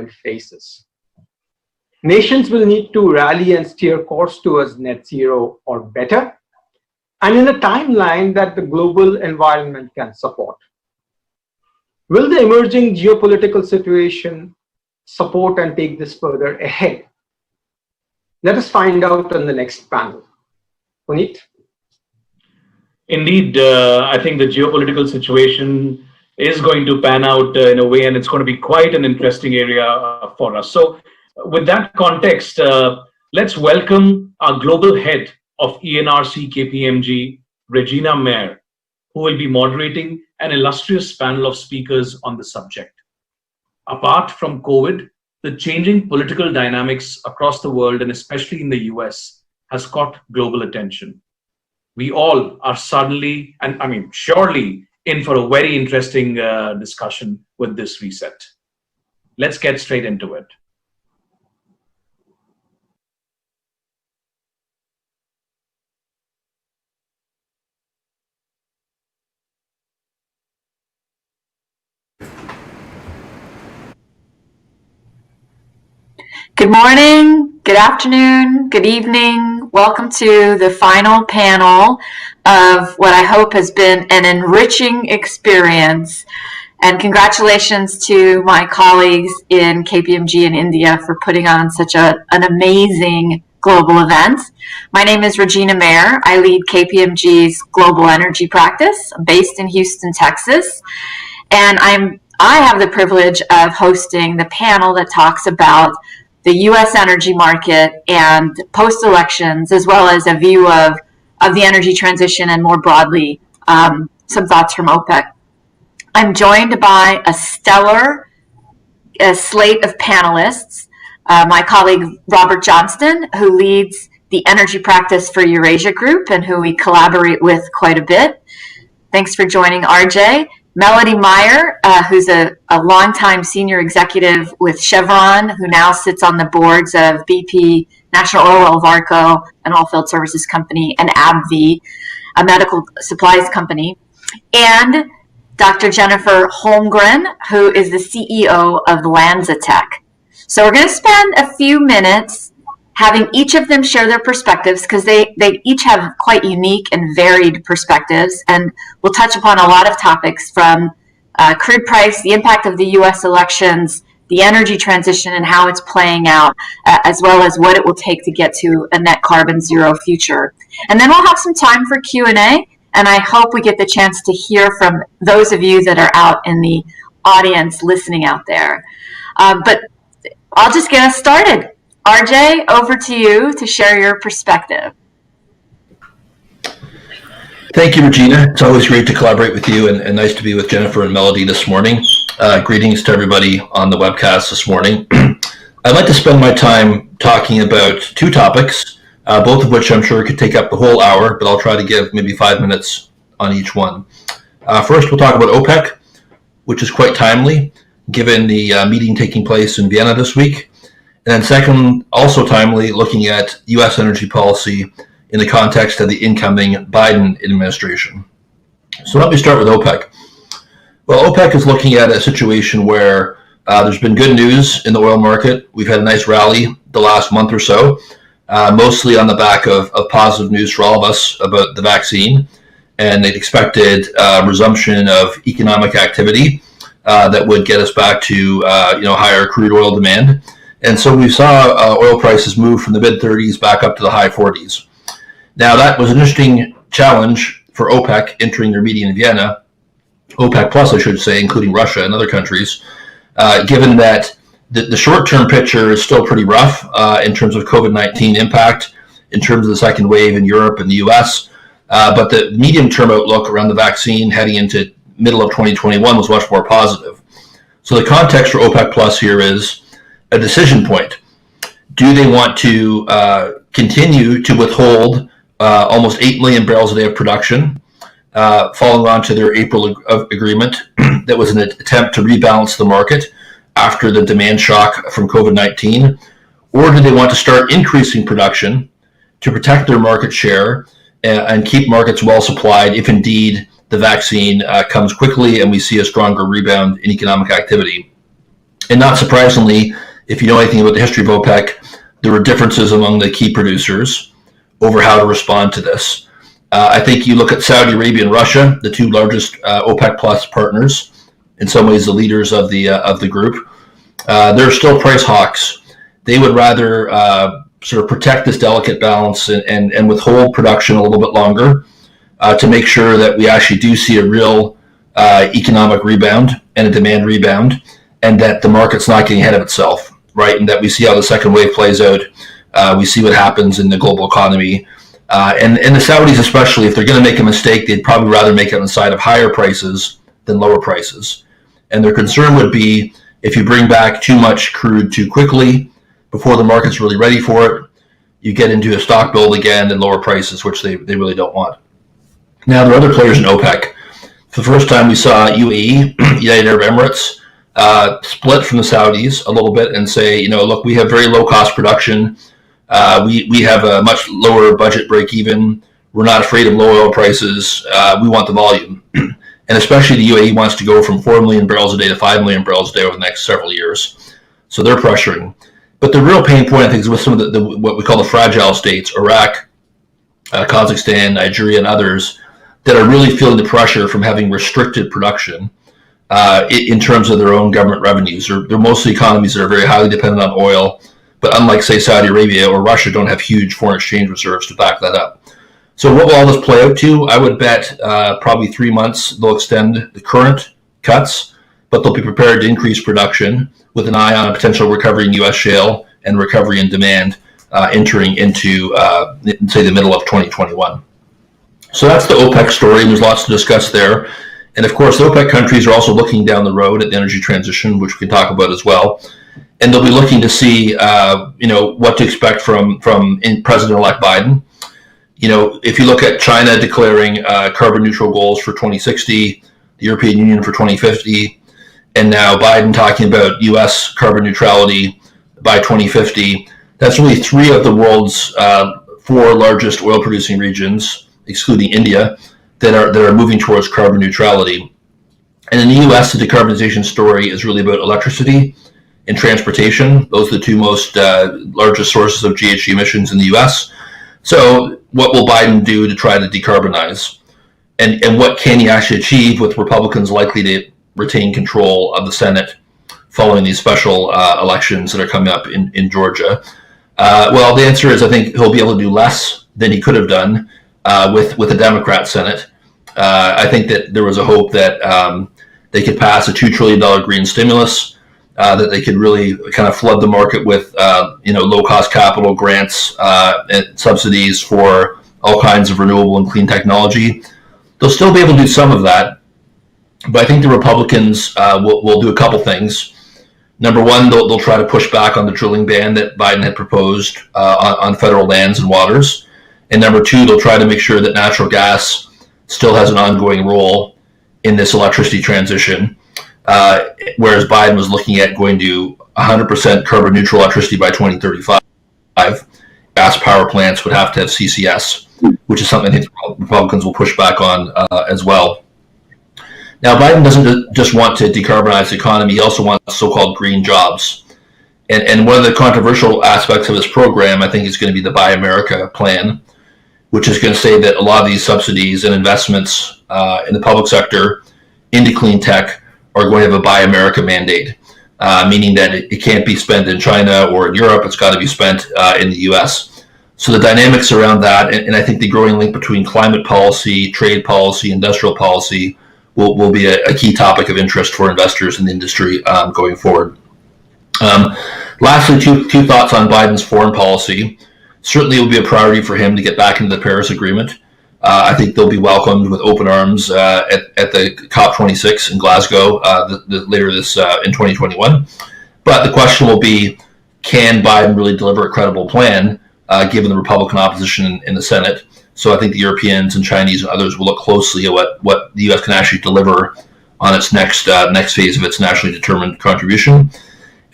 environment faces. Nations will need to rally and steer course towards net zero or better, and in a timeline that the global environment can support. Will the emerging geopolitical situation support and take this further ahead? Let us find out on the next panel. Puneet? Indeed, I think the geopolitical situation is going to pan out in a way, and it's going to be quite an interesting area for us. So with that context, let's welcome our global head of ENRC KPMG, Regina Mayer, who will be moderating an illustrious panel of speakers on the subject. Apart from COVID, the changing political dynamics across the world, and especially in the US, has caught global attention. We all are suddenly, and surely, in for a very interesting discussion with this reset. Let's get straight into it. Good morning, good afternoon, good evening. Welcome to the final panel of what I hope has been an enriching experience. And congratulations to my colleagues in KPMG in India for putting on such an amazing global event. My name is Regina Mayer. I lead KPMG's global energy practice. I'm based in Houston, Texas. And I have the privilege of hosting the panel that talks about the U.S. energy market and post-elections, as well as a view of the energy transition and more broadly, some thoughts from OPEC. I'm joined by a stellar slate of panelists. My colleague Robert Johnston, who leads the energy practice for Eurasia Group and who we collaborate with quite a bit. Thanks for joining, RJ. Melody Meyer, who's a longtime senior executive with Chevron, who now sits on the boards of BP, National Oilwell Varco, an oilfield services company, and AbbVie, a medical supplies company. And Dr. Jennifer Holmgren, who is the CEO of LanzaTech. So we're going to spend a few minutes having each of them share their perspectives, because they each have quite unique and varied perspectives, and we'll touch upon a lot of topics from crude price, the impact of the U.S. elections, the energy transition and how it's playing out, as well as what it will take to get to a net carbon zero future. And then we'll have some time for Q&A, and I hope we get the chance to hear from those of you that are out in the audience listening out there. But I'll just get us started. RJ, over to you to share your perspective. Thank you, Regina. It's always great to collaborate with you, and nice to be with Jennifer and Melody this morning. Greetings to everybody on the webcast this morning. I'd like to spend my time talking about two topics, both of which I'm sure could take up the whole hour, but I'll try to give maybe 5 minutes on each one. First, we'll talk about OPEC, which is quite timely, given the meeting taking place in Vienna this week. And then second, also timely, looking at U.S. energy policy in the context of the incoming Biden administration. So let me start with OPEC. Well, OPEC is looking at a situation where there's been good news in the oil market. We've had a nice rally the last month or so, mostly on the back of positive news for all of us about the vaccine and the expected resumption of economic activity that would get us back to higher crude oil demand. And so we saw oil prices move from the mid-30s back up to the high 40s. Now, that was an interesting challenge for OPEC entering their meeting in Vienna, OPEC Plus, I should say, including Russia and other countries, given that the short-term picture is still pretty rough in terms of COVID-19 impact, in terms of the second wave in Europe and the US, but the medium-term outlook around the vaccine heading into middle of 2021 was much more positive. So the context for OPEC Plus here is a decision point. Do they want to continue to withhold almost 8 million barrels a day of production, following on to their April agreement that was an attempt to rebalance the market after the demand shock from COVID-19? Or do they want to start increasing production to protect their market share and keep markets well supplied if indeed the vaccine comes quickly and we see a stronger rebound in economic activity? And not surprisingly, if you know anything about the history of OPEC, there were differences among the key producers over how to respond to this. I think you look at Saudi Arabia and Russia, the two largest OPEC plus partners, in some ways the leaders of the group. They're still price hawks. They would rather sort of protect this delicate balance and withhold production a little bit longer to make sure that we actually do see a real economic rebound and a demand rebound, and that the market's not getting ahead of itself, right? And that we see how the second wave plays out. We see what happens in the global economy. And the Saudis especially, if they're going to make a mistake, they'd probably rather make it on the side of higher prices than lower prices. And their concern would be if you bring back too much crude too quickly before the market's really ready for it, you get into a stock build again and lower prices, which they really don't want. Now, there are other players in OPEC. For the first time, we saw UAE, United Arab Emirates, split from the Saudis a little bit and say, look, we have very low cost production. We have a much lower budget break even. We're not afraid of low oil prices. We want the volume. And especially the UAE wants to go from 4 million barrels a day to 5 million barrels a day over the next several years. So they're pressuring. But the real pain point, I think, is with some of the what we call the fragile states, Iraq, Kazakhstan, Nigeria, and others, that are really feeling the pressure from having restricted production in terms of their own government revenues. They're mostly economies that are very highly dependent on oil, but unlike, say, Saudi Arabia or Russia, don't have huge foreign exchange reserves to back that up. So what will all this play out to? I would bet probably 3 months they'll extend the current cuts, but they'll be prepared to increase production with an eye on a potential recovery in U.S. shale and recovery in demand entering into, say, the middle of 2021. So that's the OPEC story, and there's lots to discuss there. And of course, the OPEC countries are also looking down the road at the energy transition, which we can talk about as well. And they'll be looking to see, what to expect from President-elect Biden. If you look at China declaring carbon neutral goals for 2060, the European Union for 2050, and now Biden talking about U.S. carbon neutrality by 2050, that's really 3 of the world's 4 largest oil-producing regions, excluding India, that are moving towards carbon neutrality. And in the U.S., the decarbonization story is really about electricity and transportation. Those are the 2 most largest sources of GHG emissions in the U.S. So what will Biden do to try to decarbonize? And what can he actually achieve with Republicans likely to retain control of the Senate following these special elections that are coming up in Georgia? Well, the answer is I think he'll be able to do less than he could have done with a Democrat Senate. I think that there was a hope that they could pass a $2 trillion green stimulus, that they could really kind of flood the market with low-cost capital grants and subsidies for all kinds of renewable and clean technology. They'll still be able to do some of that, but I think the Republicans will do a couple things. Number one, they'll try to push back on the drilling ban that Biden had proposed on federal lands and waters. And number two, they'll try to make sure that natural gas still has an ongoing role in this electricity transition, whereas Biden was looking at going to 100% carbon neutral electricity by 2035. Gas power plants would have to have CCS, which is something I think Republicans will push back on as well. Now, Biden doesn't just want to decarbonize the economy, he also wants so-called green jobs. And one of the controversial aspects of this program, I think, is going to be the Buy America plan, which is going to say that a lot of these subsidies and investments in the public sector into clean tech are going to have a Buy America mandate, meaning that it can't be spent in China or in Europe, it's got to be spent in the US. So the dynamics around that, and I think the growing link between climate policy, trade policy, industrial policy, will be a key topic of interest for investors in the industry going forward. Lastly, two thoughts on Biden's foreign policy. Certainly it will be a priority for him to get back into the Paris Agreement. I think they'll be welcomed with open arms at the COP26 in Glasgow later this in 2021. But the question will be, can Biden really deliver a credible plan given the Republican opposition in the Senate? So I think the Europeans and Chinese and others will look closely at what the U.S. can actually deliver on its next phase of its nationally determined contribution.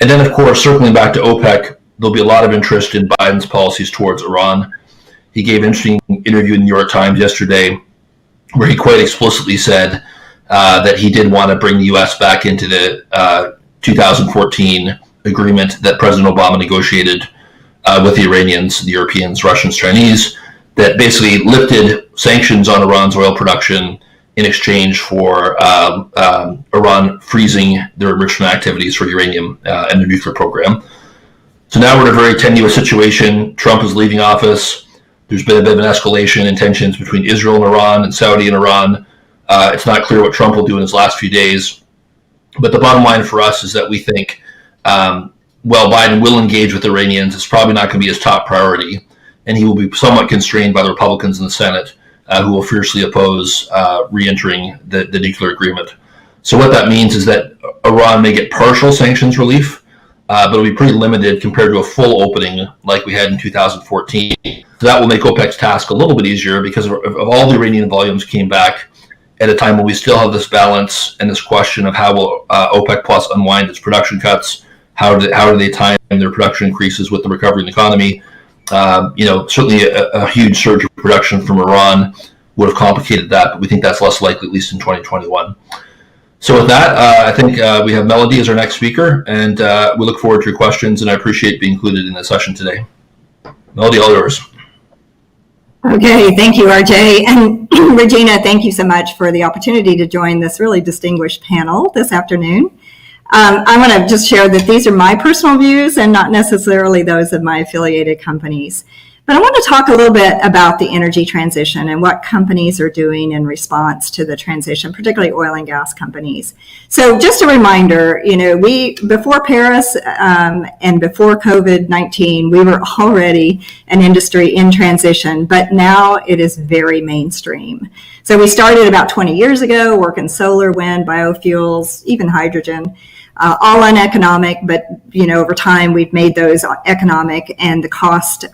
And then, of course, circling back to OPEC, there'll be a lot of interest in Biden's policies towards Iran. He gave an interesting interview in the New York Times yesterday where he quite explicitly said that he did want to bring the U.S. back into the 2014 agreement that President Obama negotiated with the Iranians, the Europeans, Russians, Chinese, that basically lifted sanctions on Iran's oil production in exchange for Iran freezing their enrichment activities for uranium and their nuclear program. So now we're in a very tenuous situation. Trump is leaving office. There's been a bit of an escalation in tensions between Israel and Iran and Saudi and Iran. It's not clear what Trump will do in his last few days. But the bottom line for us is that we think, while Biden will engage with the Iranians, it's probably not going to be his top priority. And he will be somewhat constrained by the Republicans in the Senate, who will fiercely oppose re-entering the nuclear agreement. So what that means is that Iran may get partial sanctions relief, but it'll be pretty limited compared to a full opening like we had in 2014. So that will make OPEC's task a little bit easier because of all the Iranian volumes came back at a time when we still have this balance and this question of how will OPEC Plus unwind its production cuts, how do they time their production increases with the recovery in the economy. Certainly a huge surge of production from Iran would have complicated that, but we think that's less likely, at least in 2021. So with that, I think we have Melody as our next speaker, and we look forward to your questions, and I appreciate being included in the session today. Melody, all yours. Okay, thank you, RJ. And Regina, thank you so much for the opportunity to join this really distinguished panel this afternoon. I want to just share that these are my personal views and not necessarily those of my affiliated companies. But I want to talk a little bit about the energy transition and what companies are doing in response to the transition, particularly oil and gas companies. So just a reminder, we, before Paris and before COVID-19, we were already an industry in transition, but now it is very mainstream. So we started about 20 years ago working solar, wind, biofuels, even hydrogen. All uneconomic, but over time we've made those economic, and the cost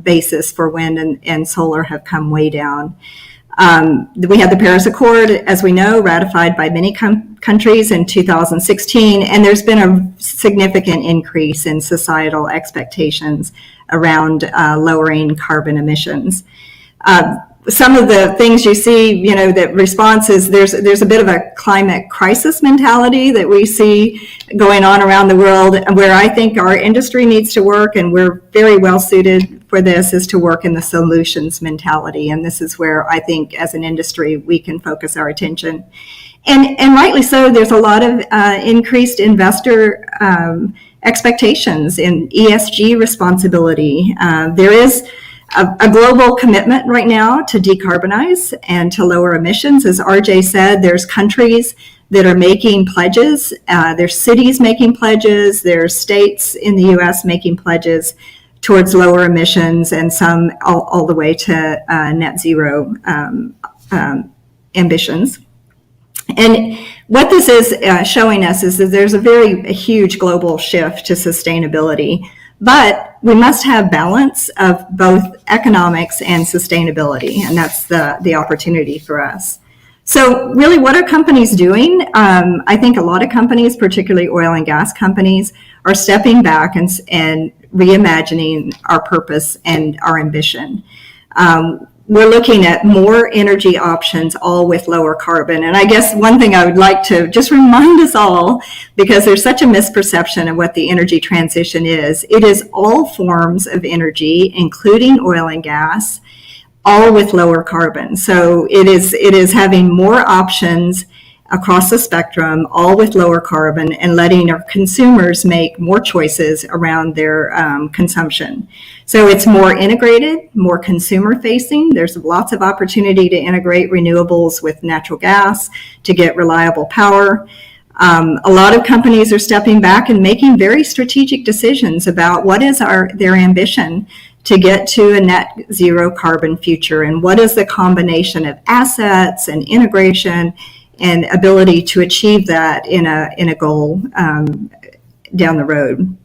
basis for wind and solar have come way down. We had the Paris Accord, as we know, ratified by many countries in 2016, and there's been a significant increase in societal expectations around lowering carbon emissions. Some of the things you see, that response is there's a bit of a climate crisis mentality that we see going on around the world, where I think our industry needs to work, and we're very well suited for this, is to work in the solutions mentality. And this is where I think as an industry we can focus our attention. And rightly so, there's a lot of increased investor expectations in ESG responsibility. There is a global commitment right now to decarbonize and to lower emissions. As RJ said, there's countries that are making pledges. There's cities making pledges. There's states in the U.S. making pledges towards lower emissions, and some all the way to net zero ambitions. And what this is showing us is that there's a huge global shift to sustainability. But we must have balance of both economics and sustainability, and that's the opportunity for us. So really, what are companies doing? I think a lot of companies, particularly oil and gas companies, are stepping back and reimagining our purpose and our ambition. We're looking at more energy options, all with lower carbon. And I guess one thing I would like to just remind us all, because there's such a misperception of what the energy transition is, it is all forms of energy, including oil and gas, all with lower carbon. So it is having more options across the spectrum, all with lower carbon, and letting our consumers make more choices around their consumption. So it's more integrated, more consumer facing. There's lots of opportunity to integrate renewables with natural gas to get reliable power. A lot of companies are stepping back and making very strategic decisions about what is their ambition to get to a net zero carbon future, and what is the combination of assets and integration and ability to achieve that in a goal down the road.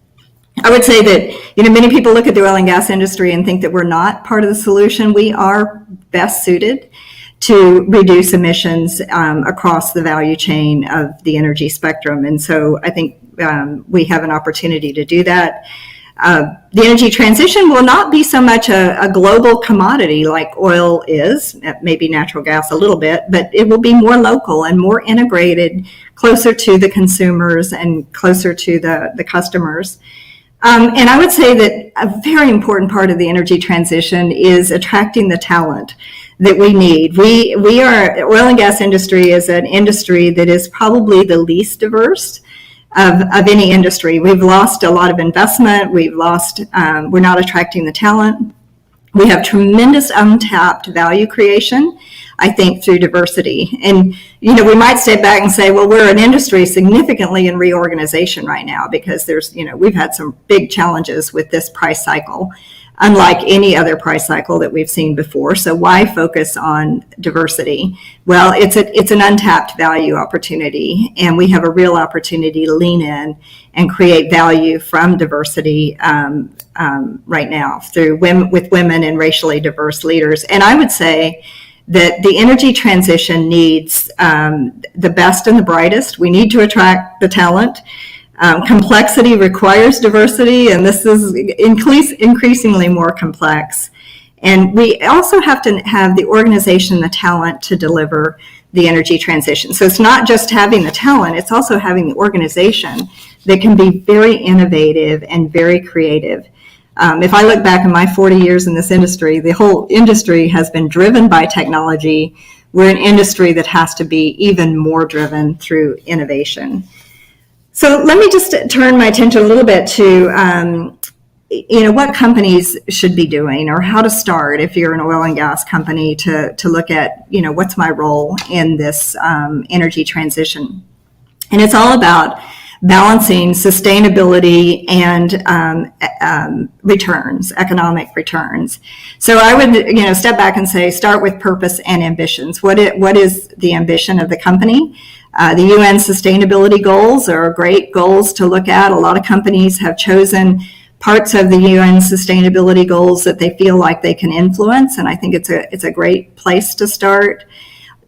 I would say that many people look at the oil and gas industry and think that we're not part of the solution. We are best suited to reduce emissions across the value chain of the energy spectrum, and so I think we have an opportunity to do that. The energy transition will not be so much a global commodity like oil is, maybe natural gas a little bit, but it will be more local and more integrated, closer to the consumers and closer to the customers. And I would say that a very important part of the energy transition is attracting the talent that we need. We are, oil and gas industry is an industry that is probably the least diverse of any industry. We've lost a lot of investment. We're not attracting the talent. We have tremendous untapped value creation, I think, through diversity. And, we might step back and say, well, we're an industry significantly in reorganization right now because we've had some big challenges with this price cycle, unlike any other price cycle that we've seen before. So why focus on diversity? Well, it's an untapped value opportunity, and we have a real opportunity to lean in and create value from diversity right now with women and racially diverse leaders. And I would say that the energy transition needs the best and the brightest. We need to attract the talent. Complexity requires diversity, and this is increasingly more complex. And we also have to have the organization, the talent to deliver the energy transition. So it's not just having the talent, it's also having the organization that can be very innovative and very creative. If I look back in my 40 years in this industry, the whole industry has been driven by technology. We're an industry that has to be even more driven through innovation. So let me just turn my attention a little bit to, what companies should be doing or how to start if you're an oil and gas company to look at, what's my role in this energy transition. And it's all about balancing sustainability and returns, economic returns. So I would, step back and say, start with purpose and ambitions. What is the ambition of the company? The UN sustainability goals are great goals to look at. A lot of companies have chosen parts of the UN sustainability goals that they feel like they can influence, and I think it's a great place to start.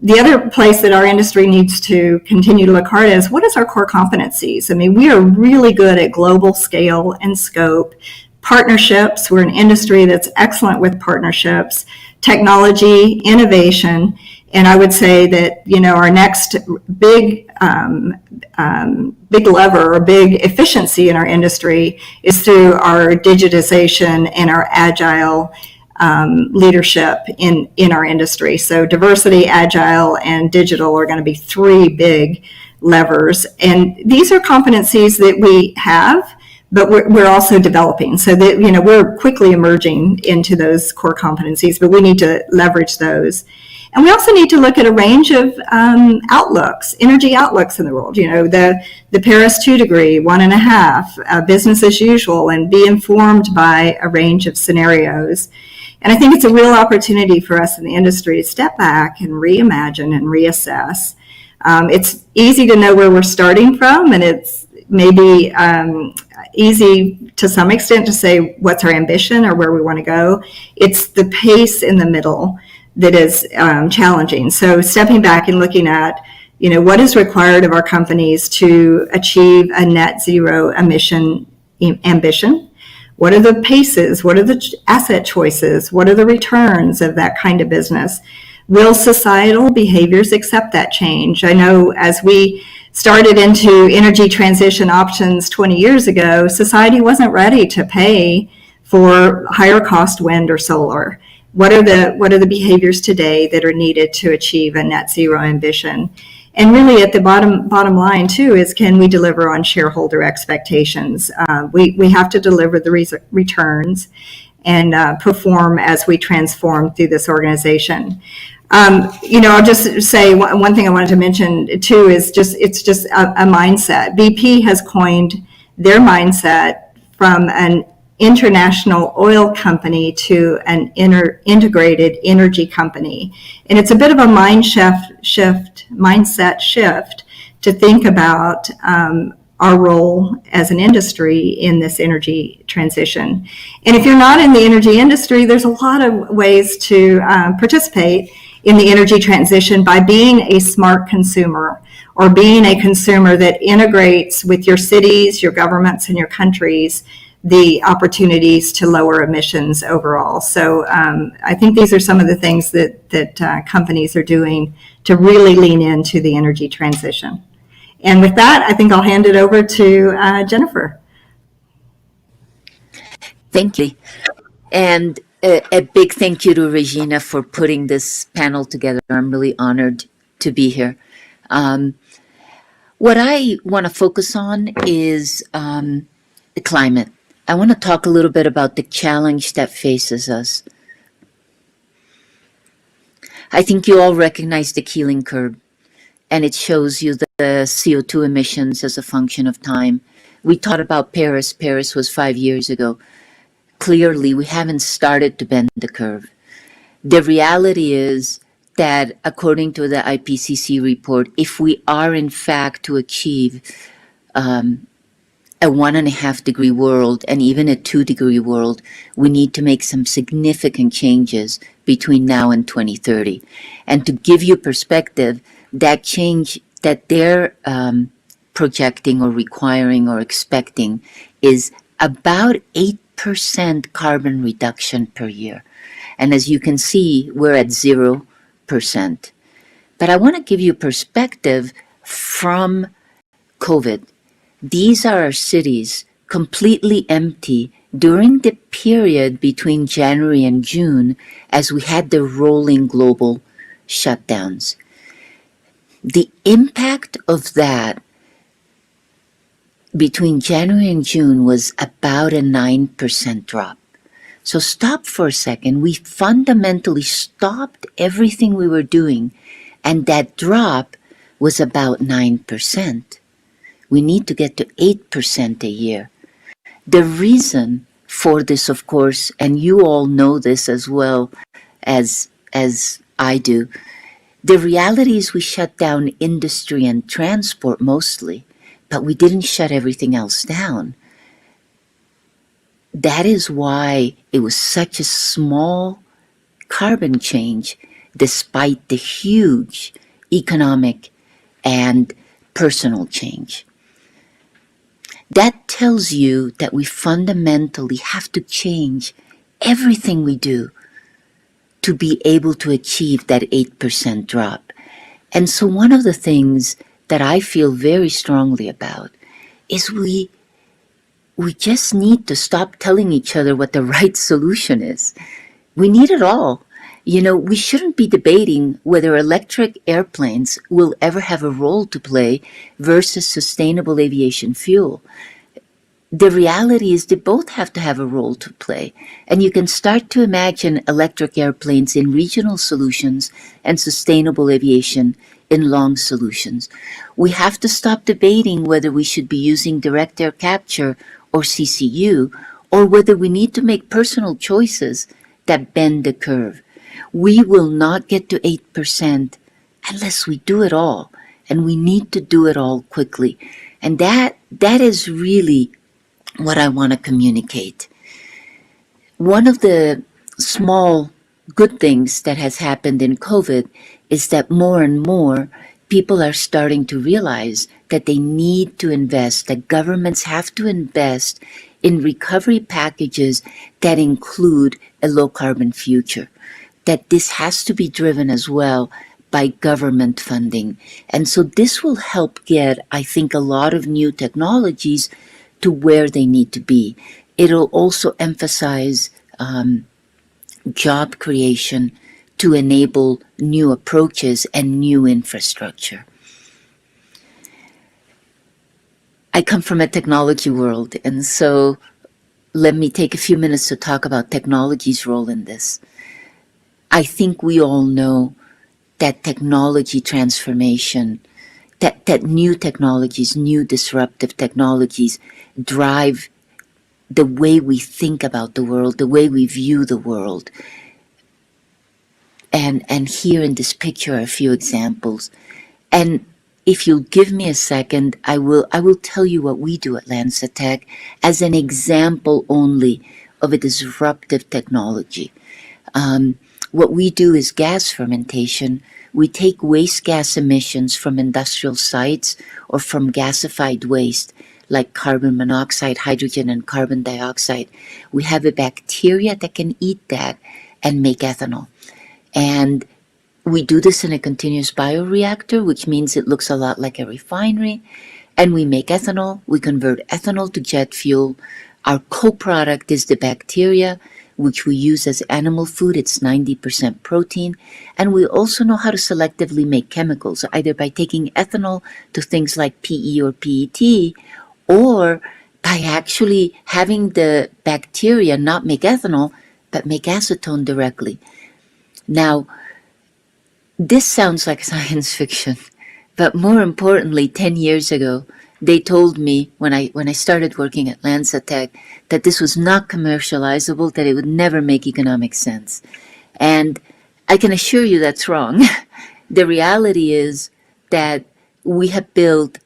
The other place that our industry needs to continue to look hard at is what is our core competencies? I mean, we are really good at global scale and scope. Partnerships, we're an industry that's excellent with partnerships, technology, innovation, and I would say that, our next big lever or big efficiency in our industry is through our digitization and our agile leadership in our industry. So diversity, agile, and digital are going to be three big levers. And these are competencies that we have, but we're also developing. So that, we're quickly emerging into those core competencies, but we need to leverage those. And we also need to look at a range of outlooks, energy outlooks in the world, the Paris 2 degree, 1.5, business as usual, and be informed by a range of scenarios. And I think it's a real opportunity for us in the industry to step back and reimagine and reassess. It's easy to know where we're starting from, and it's maybe easy to some extent to say what's our ambition or where we want to go. It's the pace in the middle that is challenging. So stepping back and looking at, what is required of our companies to achieve a net zero emission ambition? What are the paces? What are the asset choices? What are the returns of that kind of business? Will societal behaviors accept that change? I know as we started into energy transition options 20 years ago, society wasn't ready to pay for higher cost wind or solar. What are the behaviors today that are needed to achieve a net zero ambition? And really at the bottom line too is, can we deliver on shareholder expectations? We have to deliver the returns and perform as we transform through this organization. I'll just say one thing I wanted to mention too is it's just a mindset. BP has coined their mindset from an international oil company to an integrated energy company. And it's a bit of a mindset shift to think about our role as an industry in this energy transition. And if you're not in the energy industry, there's a lot of ways to participate in the energy transition by being a smart consumer or being a consumer that integrates with your cities, your governments, and your countries the opportunities to lower emissions overall. So I think these are some of the things that companies are doing to really lean into the energy transition. And with that, I think I'll hand it over to Jennifer. Thank you. And a big thank you to Regina for putting this panel together. I'm really honored to be here. What I want to focus on is the climate. I want to talk a little bit about the challenge that faces us. I think you all recognize the Keeling curve, and it shows you the CO2 emissions as a function of time. We talked about Paris. Paris was 5 years ago. Clearly, we haven't started to bend the curve. The reality is that according to the IPCC report, if we are in fact to achieve a 1.5 degree world and even a 2 degree world, we need to make some significant changes between now and 2030. And to give you perspective, that change that they're projecting or requiring or expecting is about 8% carbon reduction per year. And as you can see, we're at 0%. But I want to give you perspective from COVID. These are our cities completely empty during the period between January and June as we had the rolling global shutdowns. The impact of that between January and June was about a 9% drop. So stop for a second. We fundamentally stopped everything we were doing, and that drop was about 9%. We need to get to 8% a year. The reason for this, of course, and you all know this as well as I do, the reality is we shut down industry and transport mostly, but we didn't shut everything else down. That is why it was such a small carbon change despite the huge economic and personal change. That tells you that we fundamentally have to change everything we do to be able to achieve that 8% drop. And so one of the things that I feel very strongly about is we just need to stop telling each other what the right solution is. We need it all. You know, we shouldn't be debating whether electric airplanes will ever have a role to play versus sustainable aviation fuel. The reality is they both have to have a role to play. And you can start to imagine electric airplanes in regional solutions and sustainable aviation in long solutions. We have to stop debating whether we should be using direct air capture or CCU, or whether we need to make personal choices that bend the curve. We will not get to 8% unless we do it all, and we need to do it all quickly. And that is really what I want to communicate. One of the small good things that has happened in COVID is that more and more people are starting to realize that they need to invest, that governments have to invest in recovery packages that include a low carbon future, that this has to be driven as well by government funding. And so this will help get, I think, a lot of new technologies to where they need to be. It'll also emphasize job creation to enable new approaches and new infrastructure. I come from a technology world, and so let me take a few minutes to talk about technology's role in this. I think we all know that technology transformation, that new technologies, new disruptive technologies drive the way we think about the world, the way we view the world. And here in this picture are a few examples. And if you'll give me a second, I will tell you what we do at Lancetech as an example only of a disruptive technology. What we do is gas fermentation, We take waste gas emissions from industrial sites or from gasified waste like carbon monoxide, hydrogen, and carbon dioxide. We have a bacteria that can eat that and make ethanol. And we do this in a continuous bioreactor, which means it looks a lot like a refinery. And we make ethanol. We convert ethanol to jet fuel. Our co-product is the bacteria, which we use as animal food. It's 90% protein. And we also know how to selectively make chemicals, either by taking ethanol to things like PE or PET, or by actually having the bacteria not make ethanol, but make acetone directly. Now, this sounds like science fiction, but more importantly, 10 years ago, they told me when I started working at LanzaTech that this was not commercializable, that it would never make economic sense. And I can assure you that's wrong. The reality is that we have built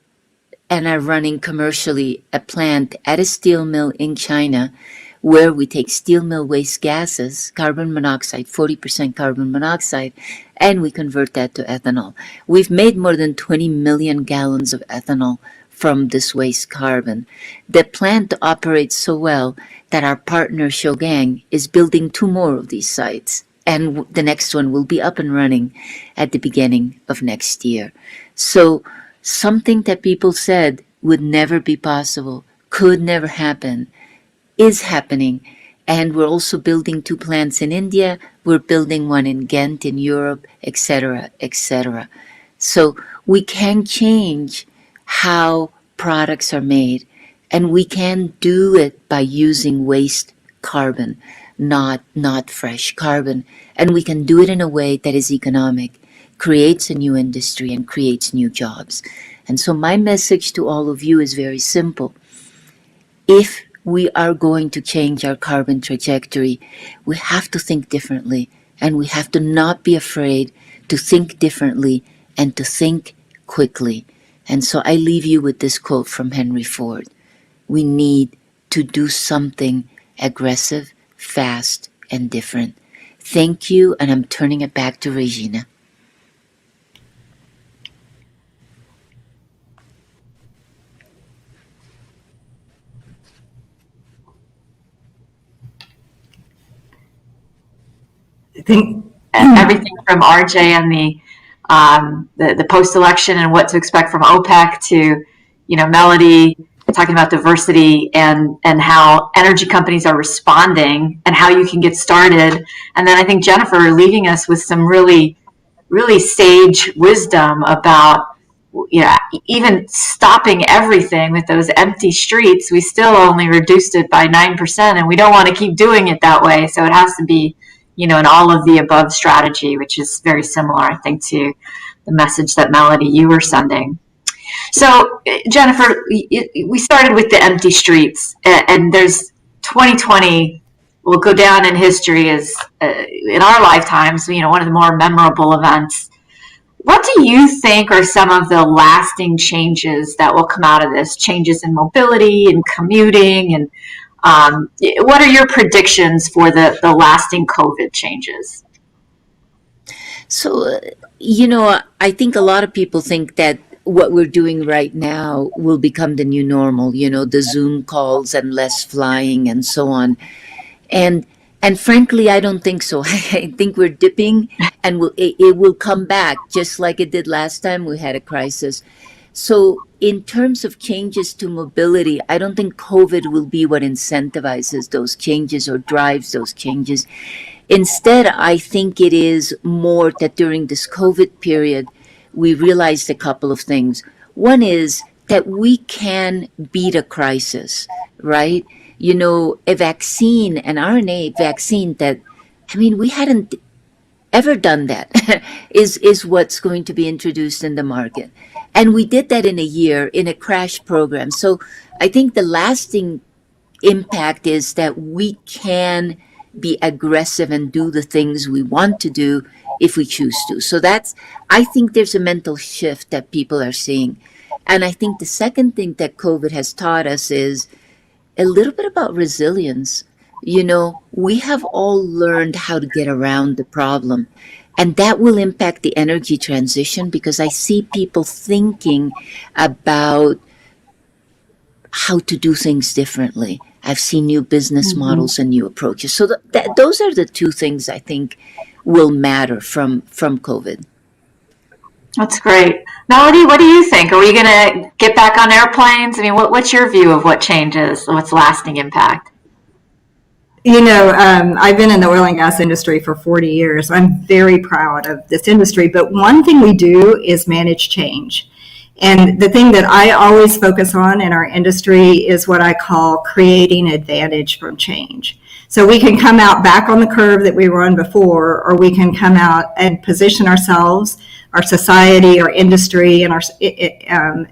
and are running commercially a plant at a steel mill in China where we take steel mill waste gases, carbon monoxide, 40% carbon monoxide, and we convert that to ethanol. We've made more than 20 million gallons of ethanol from this waste carbon. The plant operates so well that our partner Shougang is building 2 more of these sites, and the next one will be up and running at the beginning of next year. So something that people said would never be possible, could never happen, is happening. And we're also building 2 plants in India. We're building one in Ghent in Europe, etc., etc. So we can change how products are made, and we can do it by using waste carbon, not fresh carbon. And we can do it in a way that is economic, creates a new industry, and creates new jobs. And so my message to all of you is very simple. If we are going to change our carbon trajectory, we have to think differently, and we have to not be afraid to think differently and to think quickly. And so I leave you with this quote from Henry Ford. We need to do something aggressive, fast, and different. Thank you, and I'm turning it back to Regina. I think Everything from RJ and the post-election and what to expect from OPEC to, Melody talking about diversity and how energy companies are responding and how you can get started. And then I think Jennifer leaving us with some really, really sage wisdom about, even stopping everything with those empty streets. We still only reduced it by 9%, and we don't want to keep doing it that way. So it has to be, an all of the above strategy, which is very similar, I think, to the message that Melody, you were sending. So, Jennifer, we started with the empty streets, and there's 2020 will go down in history as, in our lifetimes, one of the more memorable events. What do you think are some of the lasting changes that will come out of this? Changes in mobility and commuting, and what are your predictions for the lasting COVID changes? So, I think a lot of people think that what we're doing right now will become the new normal, the Zoom calls and less flying and so on. And frankly, I don't think so. I think we're dipping, and it will come back just like it did last time we had a crisis. So in terms of changes to mobility, I don't think COVID will be what incentivizes those changes or drives those changes. Instead, I think it is more that during this COVID period, we realized a couple of things. One is that we can beat a crisis, right? A vaccine, an RNA vaccine that, we hadn't ever done that, is what's going to be introduced in the market. And we did that in a year in a crash program. So I think the lasting impact is that we can be aggressive and do the things we want to do if we choose to. So I think there's a mental shift that people are seeing. And I think the second thing that COVID has taught us is a little bit about resilience. we have all learned how to get around the problem. And that will impact the energy transition because I see people thinking about how to do things differently. I've seen new business models and new approaches. So those are the two things I think will matter from COVID. That's great. Melody, what do you think? Are we going to get back on airplanes? I mean, what's your view of what changes? What's lasting impact? I've been in the oil and gas industry for 40 years. I'm very proud of this industry, but one thing we do is manage change. And the thing that I always focus on in our industry is what I call creating advantage from change. So we can come out back on the curve that we were on before, or we can come out and position ourselves, our society, our industry, and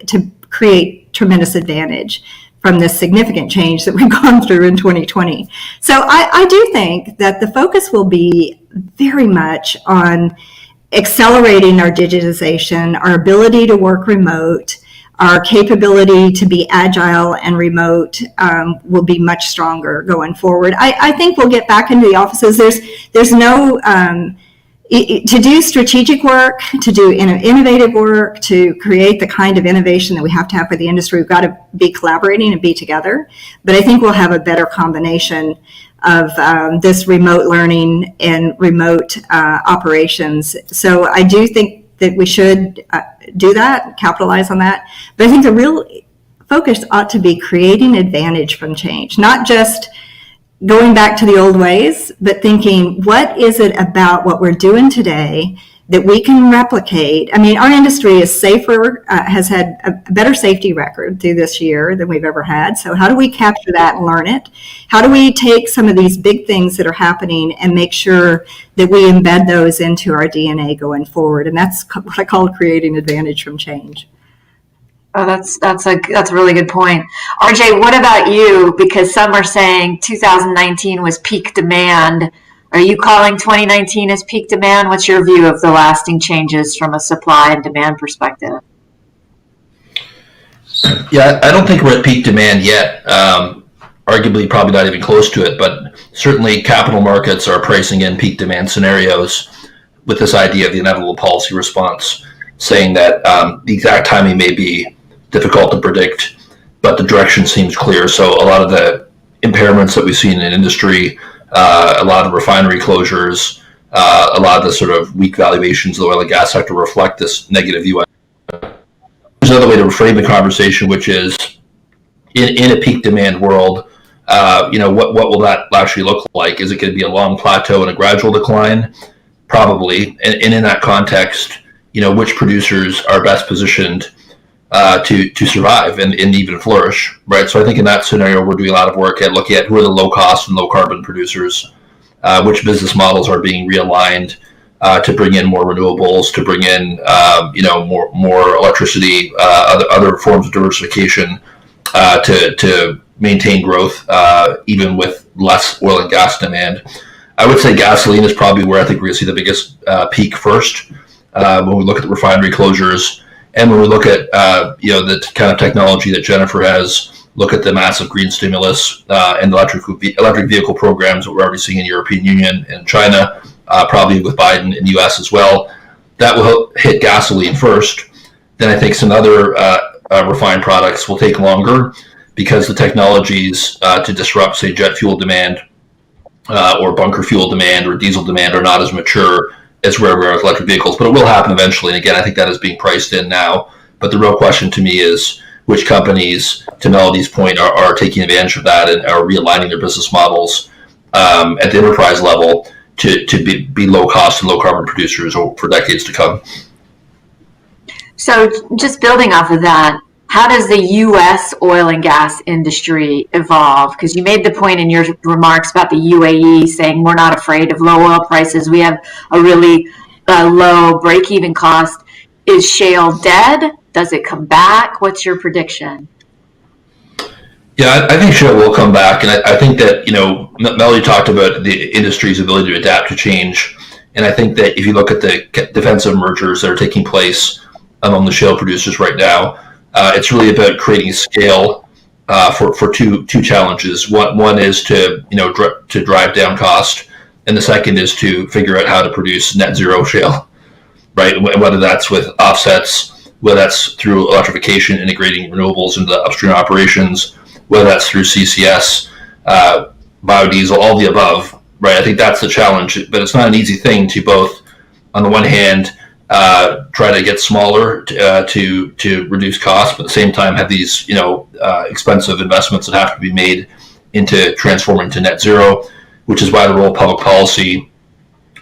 to create tremendous advantage from this significant change that we've gone through in 2020. So I do think that the focus will be very much on accelerating our digitization, our ability to work remote, our capability to be agile and remote will be much stronger going forward. I think we'll get back into the offices. There's no to do strategic work, to do innovative work, to create the kind of innovation that we have to have for the industry. We've got to be collaborating and be together. But I think we'll have a better combination of this remote learning and remote operations. So I do think that we should do that, capitalize on that. But I think the real focus ought to be creating advantage from change, not just going back to the old ways, but thinking, what is it about what we're doing today that we can replicate? I mean, our industry is safer, has had a better safety record through this year than we've ever had. So how do we capture that and learn it? How do we take some of these big things that are happening and make sure that we embed those into our DNA going forward? And that's what I call creating advantage from change. Oh, that's a really good point. RJ, what about you? Because some are saying 2019 was peak demand. Are you calling 2019 as peak demand? What's your view of the lasting changes from a supply and demand perspective? Yeah, I don't think we're at peak demand yet. Arguably, probably not even close to it, but certainly capital markets are pricing in peak demand scenarios with this idea of the inevitable policy response, saying that the exact timing may be difficult to predict, but the direction seems clear. So a lot of the impairments that we've seen in industry, a lot of refinery closures, a lot of the sort of weak valuations of the oil and gas sector reflect this negative view. There's another way to frame the conversation, which is in a peak demand world, what will that actually look like? Is it going to be a long plateau and a gradual decline? Probably. And in that context, which producers are best positioned to survive and even flourish, right? So I think in that scenario, we're doing a lot of work at looking at who are the low cost and low carbon producers, which business models are being realigned to bring in more renewables, to bring in more electricity, other forms of diversification to maintain growth even with less oil and gas demand. I would say gasoline is probably where I think we're going to see the biggest peak first when we look at the refinery closures. And when we look at the kind of technology that Jennifer has, look at the massive green stimulus and electric vehicle programs that we're already seeing in the European Union and China, probably with Biden in the U.S. as well, that will hit gasoline first. Then I think some other refined products will take longer because the technologies to disrupt, say, jet fuel demand or bunker fuel demand or diesel demand are not as mature as where we are with electric vehicles, but it will happen eventually. And again, I think that is being priced in now. But the real question to me is which companies, to Melody's point, are taking advantage of that and are realigning their business models at the enterprise level to be low cost and low carbon producers for decades to come. So just building off of that, how does the U.S. oil and gas industry evolve? Because you made the point in your remarks about the UAE saying we're not afraid of low oil prices. We have a really low break-even cost. Is shale dead? Does it come back? What's your prediction? Yeah, I think shale will come back. And I think that, Melody talked about the industry's ability to adapt to change. And I think that if you look at the defensive mergers that are taking place among the shale producers right now, it's really about creating scale for two challenges. One is to to drive down cost, and the second is to figure out how to produce net zero shale, right? Whether that's with offsets, whether that's through electrification, integrating renewables into upstream operations, whether that's through CCS, biodiesel, all the above, right? I think that's the challenge, but it's not an easy thing to both, on the one hand, try to get smaller to reduce costs, but at the same time have these expensive investments that have to be made into transforming to net zero, which is why the role of public policy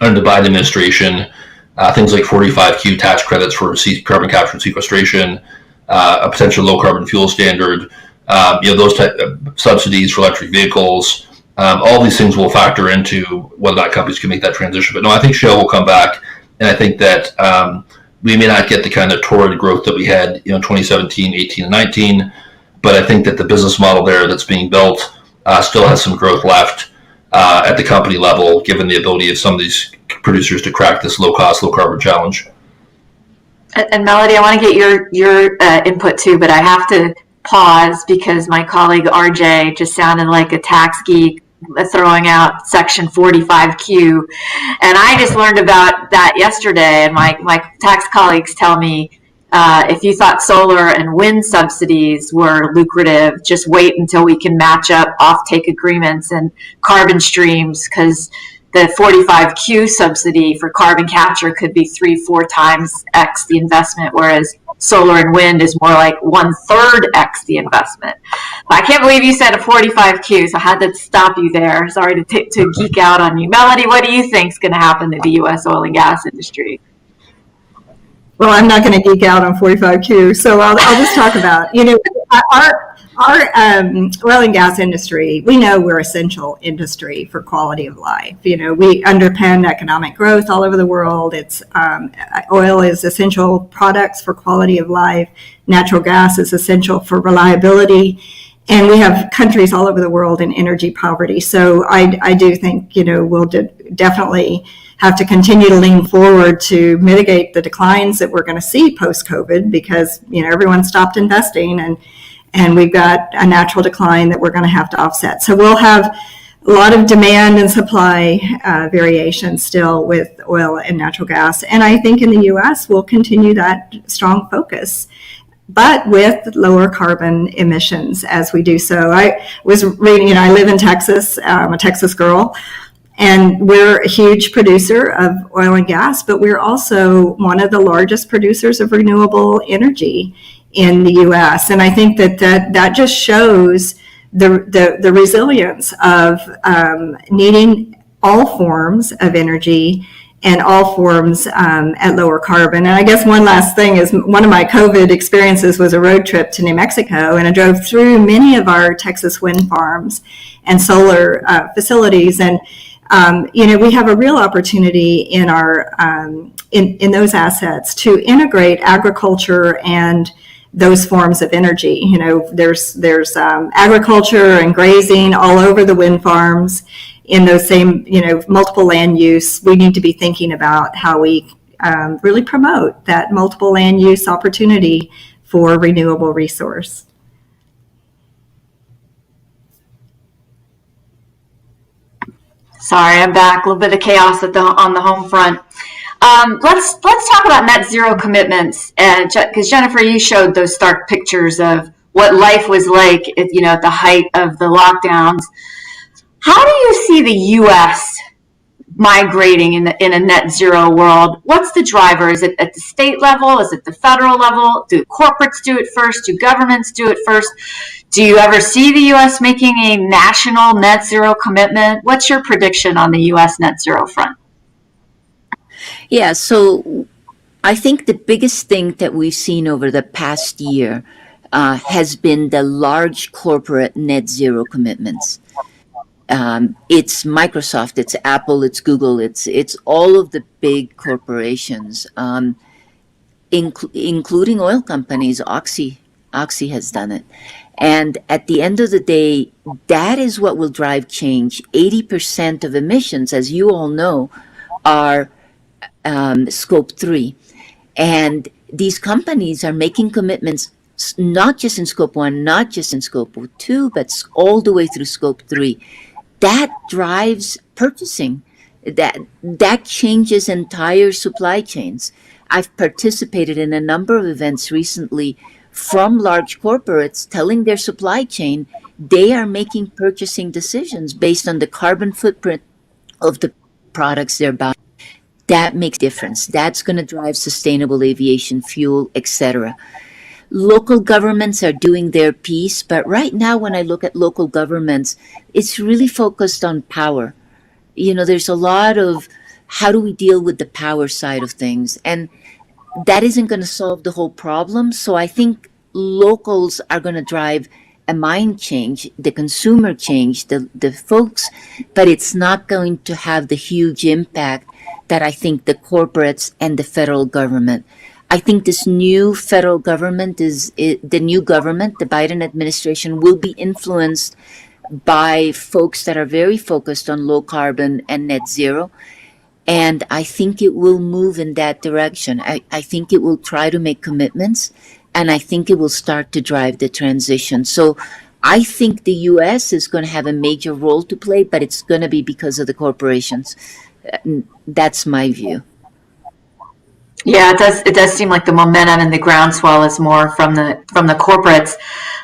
under the Biden administration, things like 45Q tax credits for carbon capture and sequestration, a potential low carbon fuel standard, those type of subsidies for electric vehicles. All these things will factor into whether or not companies can make that transition. But no, I think shale will come back, and I think that we may not get the kind of torrid growth that we had, 2017, 18, and 19. But I think that the business model there that's being built still has some growth left at the company level, given the ability of some of these producers to crack this low cost, low carbon challenge. And Melody, I want to get your input too, but I have to pause because my colleague RJ just sounded like a tax geek throwing out section 45Q, and I just learned about that yesterday, and my tax colleagues tell me if you thought solar and wind subsidies were lucrative, just wait until we can match up offtake agreements and carbon streams, because the 45Q subsidy for carbon capture could be 3-4 times X the investment, whereas solar and wind is more like 1/3 X the investment. But I can't believe you said a 45Q, so I had to stop you there. Sorry to geek out on you. Melody, what do you think is going to happen to the U.S. oil and gas industry? Well, I'm not going to geek out on 45Q, so I'll just talk about, our oil and gas industry. We know we're essential industry for quality of life. We underpin economic growth all over the world. It's oil is essential products for quality of life. Natural gas is essential for reliability. And we have countries all over the world in energy poverty. So I do think, we'll definitely have to continue to lean forward to mitigate the declines that we're going to see post-COVID, because, everyone stopped investing and we've got a natural decline that we're going to have to offset. So we'll have a lot of demand and supply variation still with oil and natural gas. And I think in the U.S. we'll continue that strong focus, but with lower carbon emissions as we do so. I was reading, I live in Texas, I'm a Texas girl, and we're a huge producer of oil and gas, but we're also one of the largest producers of renewable energy in the U.S. And I think that just shows the resilience of needing all forms of energy and all forms at lower carbon. And I guess one last thing is, one of my COVID experiences was a road trip to New Mexico, and I drove through many of our Texas wind farms and solar facilities. And we have a real opportunity in our in those assets to integrate agriculture and those forms of energy. There's agriculture and grazing all over the wind farms in those same, multiple land use. We need to be thinking about how we really promote that multiple land use opportunity for renewable resource. Sorry, I'm back. A little bit of chaos on the home front. Let's talk about net zero commitments, and because Jennifer, you showed those stark pictures of what life was like at the height of the lockdowns. How do you see the U.S. migrating in a net zero world? What's the driver? Is it at the state level? Is it the federal level? Do corporates do it first? Do governments do it first? Do you ever see the U.S. making a national net zero commitment? What's your prediction on the U.S. net zero front? Yeah, so I think the biggest thing that we've seen over the past year has been the large corporate net zero commitments. It's Microsoft, it's Apple, it's Google, it's all of the big corporations, including oil companies. Oxy has done it. And at the end of the day, that is what will drive change. 80% of emissions, as you all know, are scope 3. And these companies are making commitments not just in scope 1, not just in scope 2, but all the way through scope 3. That drives purchasing. That changes entire supply chains. I've participated in a number of events recently from large corporates telling their supply chain they are making purchasing decisions based on the carbon footprint of the products they're buying. That makes a difference. That's going to drive sustainable aviation fuel, etc. Local governments are doing their piece, but right now when I look at local governments, it's really focused on power. There's a lot of how do we deal with the power side of things, and that isn't going to solve the whole problem. So I think locals are going to drive a mind change, the consumer change, the folks, but it's not going to have the huge impact that I think the corporates and the federal government. I think this new federal government the new government, the Biden administration, will be influenced by folks that are very focused on low carbon and net zero. And I think it will move in that direction. I think it will try to make commitments, and I think it will start to drive the transition. So I think the U.S. is going to have a major role to play, but it's going to be because of the corporations. That's my view. Yeah, it does seem like the momentum and the groundswell is more from the corporates.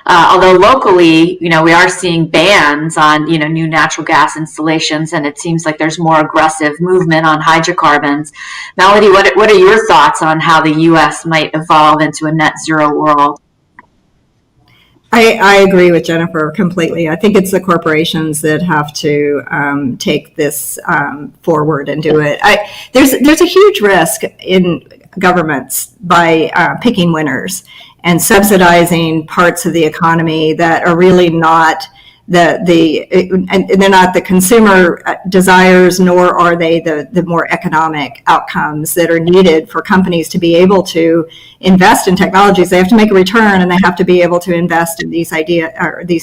Although locally, we are seeing bans on, new natural gas installations, and it seems like there's more aggressive movement on hydrocarbons. Melody, what are your thoughts on how the U.S. might evolve into a net zero world? I agree with Jennifer completely. I think it's the corporations that have to take this forward and do it. There's a huge risk in governments by picking winners and subsidizing parts of the economy that are really not and they're not the consumer desires, nor are they the more economic outcomes that are needed for companies to be able to invest in technologies. They have to make a return, and they have to be able to invest in these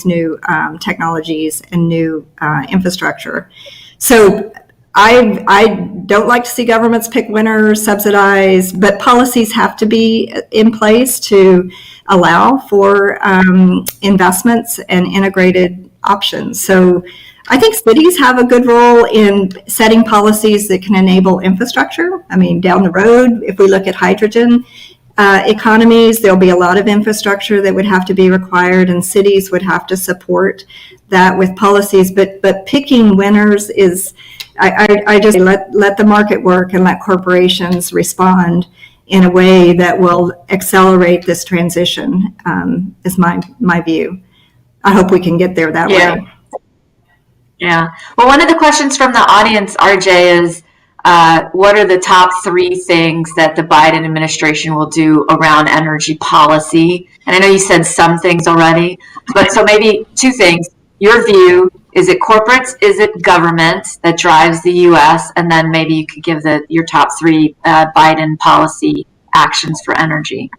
new technologies and new infrastructure. So I don't like to see governments pick winners, subsidize, but policies have to be in place to allow for investments and integrated options. So I think cities have a good role in setting policies that can enable infrastructure. I mean, down the road, if we look at hydrogen economies, there'll be a lot of infrastructure that would have to be required, and cities would have to support that with policies. But picking winners is, I just let the market work and let corporations respond in a way that will accelerate this transition, is my view. I hope we can get there that way. Yeah. Well, one of the questions from the audience, RJ, is what are the top 3 things that the Biden administration will do around energy policy? And I know you said some things already, but so maybe 2 things. Your view, is it corporates? Is it government that drives the U.S.? And then maybe you could give your top 3 Biden policy actions for energy.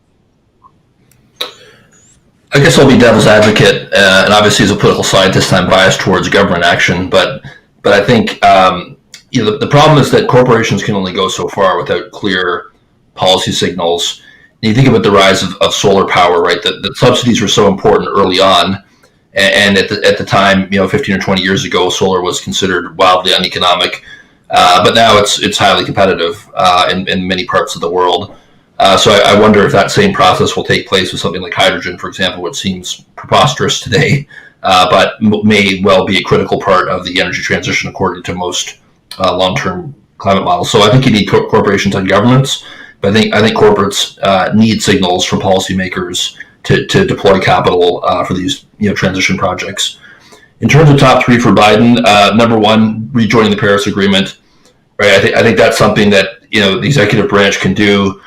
I guess I'll be devil's advocate, and obviously as a political scientist, I'm biased towards government action. But I think the problem is that corporations can only go so far without clear policy signals. And you think about the rise of solar power, right? The subsidies were so important early on, and at the time, 15 or 20 years ago, solar was considered wildly uneconomic. But now it's highly competitive in many parts of the world. So I wonder if that same process will take place with something like hydrogen, for example, which seems preposterous today, but may well be a critical part of the energy transition according to most long-term climate models. So I think you need corporations and governments, but I think corporates need signals from policymakers to deploy capital for these transition projects. In terms of top 3 for Biden, number 1, rejoining the Paris Agreement. Right, I think that's something that the executive branch can do.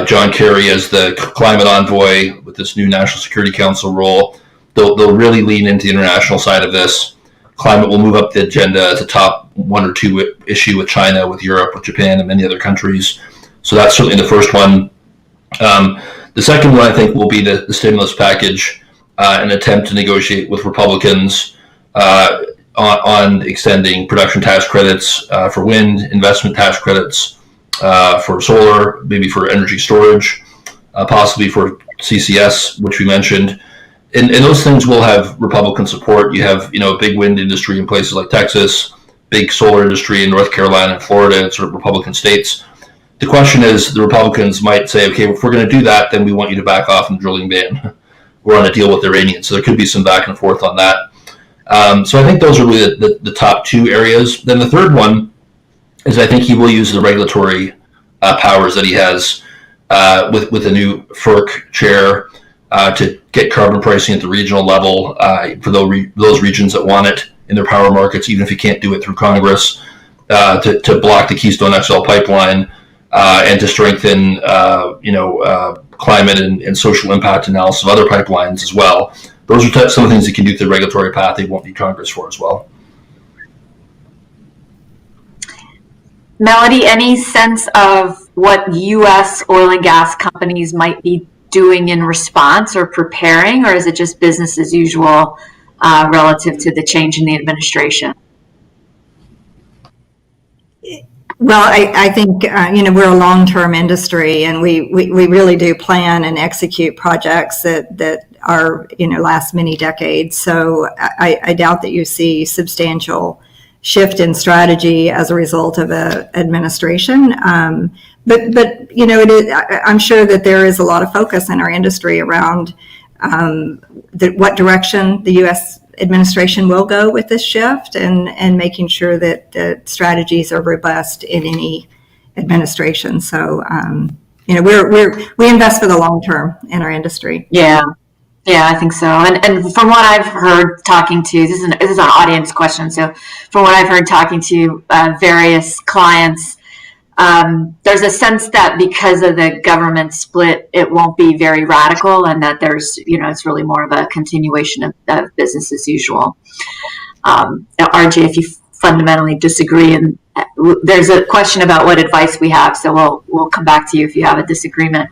John Kerry as the climate envoy with this new National Security Council role, they'll really lean into the international side of this. Climate will move up the agenda as a top 1 or 2 issue with China, with Europe, with Japan, and many other countries. So that's certainly the first one. The second one, I think, will be the stimulus package, an attempt to negotiate with Republicans on extending production tax credits for wind, investment tax credits for solar, maybe for energy storage, possibly for CCS, which we mentioned. And those things will have Republican support. You have, a big wind industry in places like Texas, big solar industry in North Carolina and Florida, and sort of Republican states. The question is, the Republicans might say, okay, if we're going to do that, then we want you to back off from the drilling ban. We're on a deal with the Iranians. So there could be some back and forth on that. So I think those are really the top two areas. Then the third one is I think he will use the regulatory powers that he has with the new FERC chair to get carbon pricing at the regional level for those regions that want it in their power markets, even if you can't do it through Congress, to block the Keystone XL pipeline and to strengthen, climate and social impact analysis of other pipelines as well. Those are some of the things you can do through the regulatory path they won't need Congress for as well. Melody, any sense of what U.S. oil and gas companies might be doing in response or preparing, or is it just business as usual relative to the change in the administration? Well, I think, we're a long-term industry, and we really do plan and execute projects that are, last many decades. So I doubt that you see substantial shift in strategy as a result of a administration. But it is, I'm sure that there is a lot of focus in our industry around what direction the U.S. administration will go with this shift, and making sure that the strategies are robust in any administration. So, we invest for the long term in our industry. Yeah, I think so. And from what I've heard talking to, this is an audience question. So from what I've heard talking to various clients, there's a sense that because of the government split, it won't be very radical, and that there's, it's really more of a continuation of business as usual. RJ, if you fundamentally disagree, and there's a question about what advice we have, so we'll come back to you if you have a disagreement.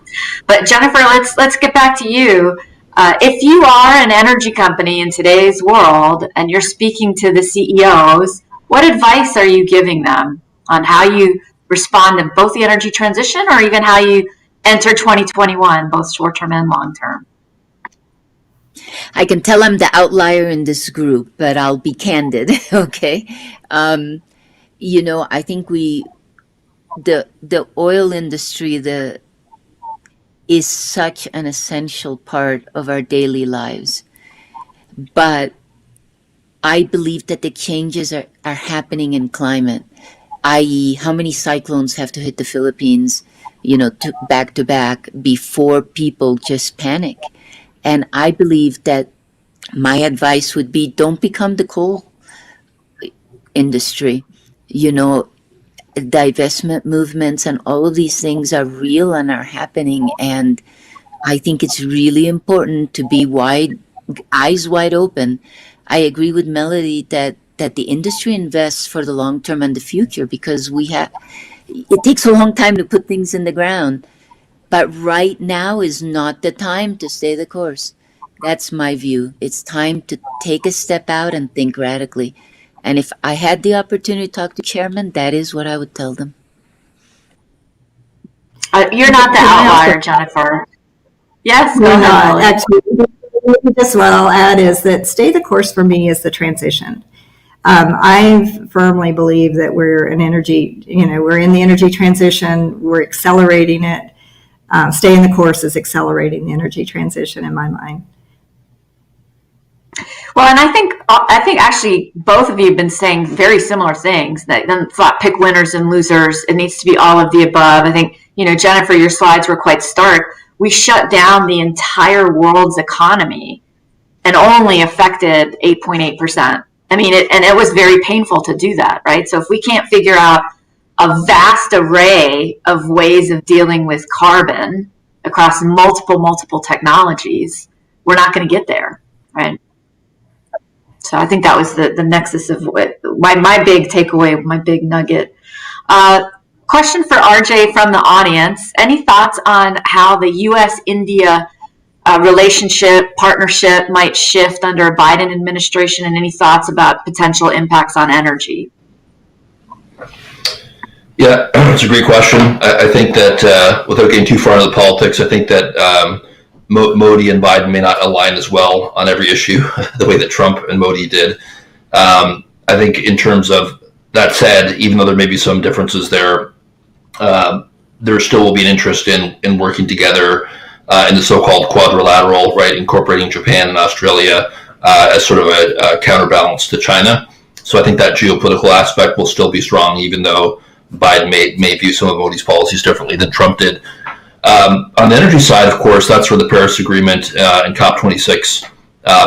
But Jennifer, let's get back to you. If you are an energy company in today's world and you're speaking to the CEOs, what advice are you giving them on how you respond to both the energy transition, or even how you enter 2021, both short-term and long-term? I can tell I'm the outlier in this group, but I'll be candid, okay? I think the oil industry, is such an essential part of our daily lives. But I believe that the changes are happening in climate, i.e. how many cyclones have to hit the Philippines, back to back before people just panic. And I believe that my advice would be, don't become the coal industry. Divestment movements and all of these things are real and are happening. And I think it's really important to be eyes wide open. I agree with Melody that the industry invests for the long term and the future, because it takes a long time to put things in the ground. But right now is not the time to stay the course. That's my view. It's time to take a step out and think radically. And if I had the opportunity to talk to chairman, that is what I would tell them. You're not the outlier, Jennifer. Yes, go ahead. Actually, just what I'll add is that stay the course for me is the transition. I firmly believe that we're in the energy transition. We're accelerating it. Staying the course is accelerating the energy transition in my mind. Well, and I think actually both of you have been saying very similar things. That it's not pick winners and losers. It needs to be all of the above. I think, Jennifer, your slides were quite stark. We shut down the entire world's economy and only affected 8.8%. I mean, it was very painful to do that, right? So if we can't figure out a vast array of ways of dealing with carbon across multiple technologies, we're not going to get there, right? So I think that was the nexus of my big takeaway, my big nugget. Question for RJ from the audience. Any thoughts on how the U.S.-India partnership might shift under a Biden administration, and any thoughts about potential impacts on energy? Yeah, it's a great question. I think that without getting too far into the politics, I think that Modi and Biden may not align as well on every issue the way that Trump and Modi did. I think in terms of that said, even though there may be some differences there, there still will be an interest in working together in the so-called quadrilateral, right, incorporating Japan and Australia as sort of a counterbalance to China. So I think that geopolitical aspect will still be strong, even though Biden may view some of Modi's policies differently than Trump did. On the energy side, of course, that's where the Paris Agreement and COP26